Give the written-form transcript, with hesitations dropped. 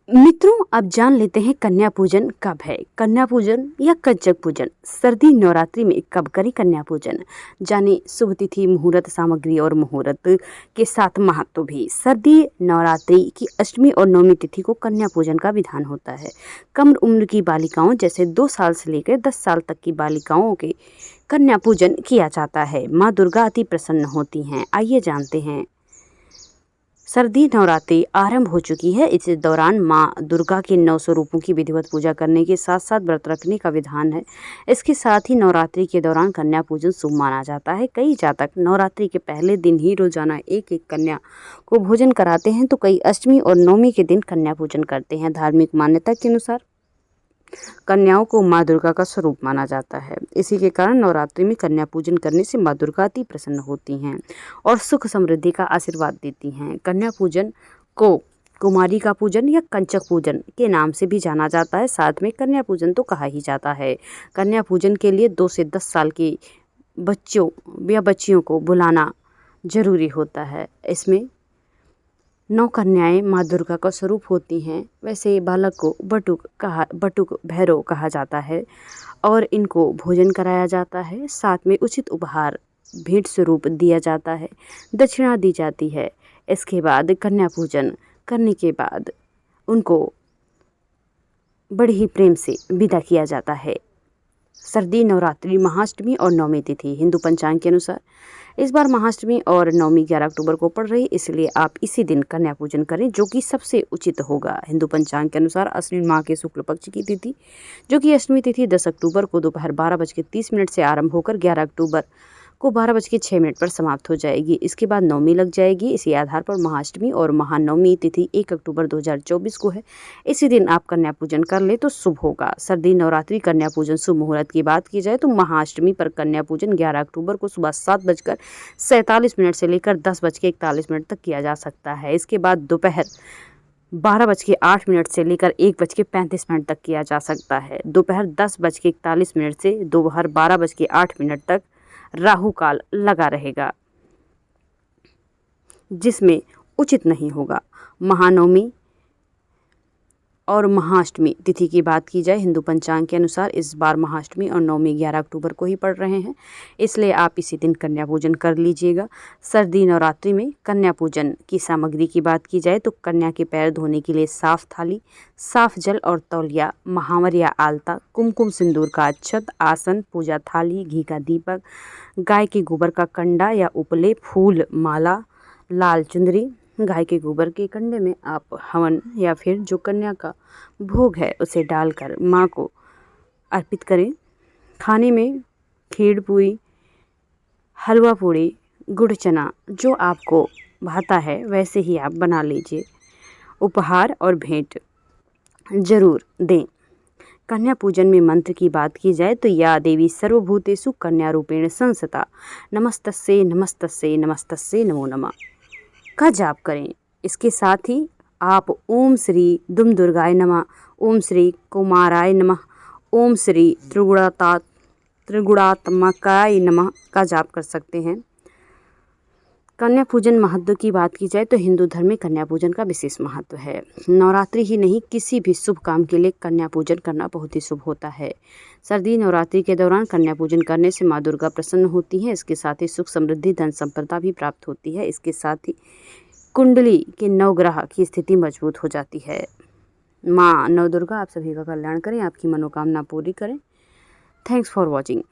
मित्रों, अब जान लेते हैं कन्या पूजन कब है। कन्या पूजन या कंचक पूजन सर्दी नवरात्रि में कब करें कन्या पूजन, जाने शुभ तिथि, मुहूर्त, सामग्री और मुहूर्त के साथ महत्व भी। सर्दी नवरात्रि की अष्टमी और नवमी तिथि को कन्या पूजन का विधान होता है। कम उम्र की बालिकाओं जैसे 2 साल से लेकर 10 साल तक की बालिकाओं के कन्या पूजन किया जाता है। माँ दुर्गा अति प्रसन्न होती हैं। आइए जानते हैं। सर्दी नवरात्रि आरंभ हो चुकी है। इस दौरान माँ दुर्गा के 9 स्वरूपों की विधिवत पूजा करने के साथ साथ व्रत रखने का विधान है। इसके साथ ही नवरात्रि के दौरान कन्या पूजन शुभ माना जाता है। कई जातक नवरात्रि के पहले दिन ही रोजाना एक एक कन्या को भोजन कराते हैं, तो कई अष्टमी और नवमी के दिन कन्या पूजन करते हैं। धार्मिक मान्यता के अनुसार कन्याओं को माँ दुर्गा का स्वरूप माना जाता है। इसी के कारण नवरात्रि में कन्या पूजन करने से माँ दुर्गा अति प्रसन्न होती हैं और सुख समृद्धि का आशीर्वाद देती हैं। कन्या पूजन को कुमारी का पूजन या कंचक पूजन के नाम से भी जाना जाता है। साथ में कन्या पूजन तो कहा ही जाता है। कन्या पूजन के लिए 2 से 10 साल के बच्चों या बच्चियों को बुलाना जरूरी होता है। इसमें 9 कन्याएं माँ दुर्गा का स्वरूप होती हैं। वैसे बालक को बटुक भैरव कहा जाता है और इनको भोजन कराया जाता है। साथ में उचित उपहार भेंट स्वरूप दिया जाता है, दक्षिणा दी जाती है। इसके बाद कन्या पूजन करने के बाद उनको बड़े ही प्रेम से विदा किया जाता है। सर्दी नवरात्रि महाअष्टमी और नवमी तिथि हिंदू पंचांग के अनुसार इस बार महाअष्टमी और नवमी 11 अक्टूबर को पड़ रही है, इसलिए आप इसी दिन कन्या पूजन करें, जो कि सबसे उचित होगा। हिंदू पंचांग के अनुसार अश्विन माह के शुक्ल पक्ष की तिथि, जो कि अष्टमी तिथि 10 अक्टूबर को दोपहर 12:30 से आरंभ होकर 11 अक्टूबर को 12:06 पर समाप्त हो जाएगी। इसके बाद नवमी लग जाएगी। इसी आधार पर महाअष्टमी और महानवमी तिथि 1 अक्टूबर 2024 को है। इसी दिन आप कन्या पूजन कर ले तो शुभ होगा। सर्दी नवरात्रि कन्या पूजन शुभ मुहूर्त की बात की जाए तो महाअष्टमी पर कन्या पूजन 11 अक्टूबर को सुबह 7:47 से लेकर 10:41 तक किया जा सकता है। इसके बाद दोपहर 12:08 से लेकर 1:35 तक किया जा सकता है। दोपहर 10:41 से दोपहर 12:08 तक राहु काल लगा रहेगा, जिसमें उचित नहीं होगा। महानवमी और महाअष्टमी तिथि की बात की जाए हिंदू पंचांग के अनुसार इस बार महाअष्टमी और नवमी 11 अक्टूबर को ही पड़ रहे हैं, इसलिए आप इसी दिन कन्या पूजन कर लीजिएगा। सर्दी नवरात्रि में कन्या पूजन की सामग्री की बात की जाए तो कन्या के पैर धोने के लिए साफ थाली, साफ जल और तौलिया, महावर या आलता, कुमकुम सिंदूर का अक्षत, आसन, पूजा थाली, घी का दीपक, गाय के गोबर का कंडा या उपले, फूल, माला, लाल चुंदरी। गाय के गोबर के कंडे में आप हवन या फिर जो कन्या का भोग है उसे डालकर माँ को अर्पित करें। खाने में खीर पूरी, हलवा पूड़ी, गुड़ चना जो आपको भाता है वैसे ही आप बना लीजिए। उपहार और भेंट जरूर दें। कन्या पूजन में मंत्र की बात की जाए तो या देवी सर्वभूतेषु कन्या रूपेण संस्थिता नमस्तस्यै नमस्तस्यै नमस्तस्यै नमो नमः का जाप करें। इसके साथ ही आप ओम श्री दुम दुर्गाय नमः, ओम श्री कुमाराय नमः, ओम श्री त्रिगुणात्मकाय नमः का जाप कर सकते हैं। कन्या पूजन महत्व की बात की जाए तो हिंदू धर्म में कन्या पूजन का विशेष महत्व है। नवरात्रि ही नहीं, किसी भी शुभ काम के लिए कन्या पूजन करना बहुत ही शुभ होता है। सर्दी नवरात्रि के दौरान कन्या पूजन करने से माँ दुर्गा प्रसन्न होती हैं। इसके साथ ही सुख समृद्धि धन संपदा भी प्राप्त होती है। इसके साथ ही कुंडली के नवग्रह की स्थिति मजबूत हो जाती है। माँ नवदुर्गा आप सभी का कल्याण करें, आपकी मनोकामना पूरी करें। Thanks for watching.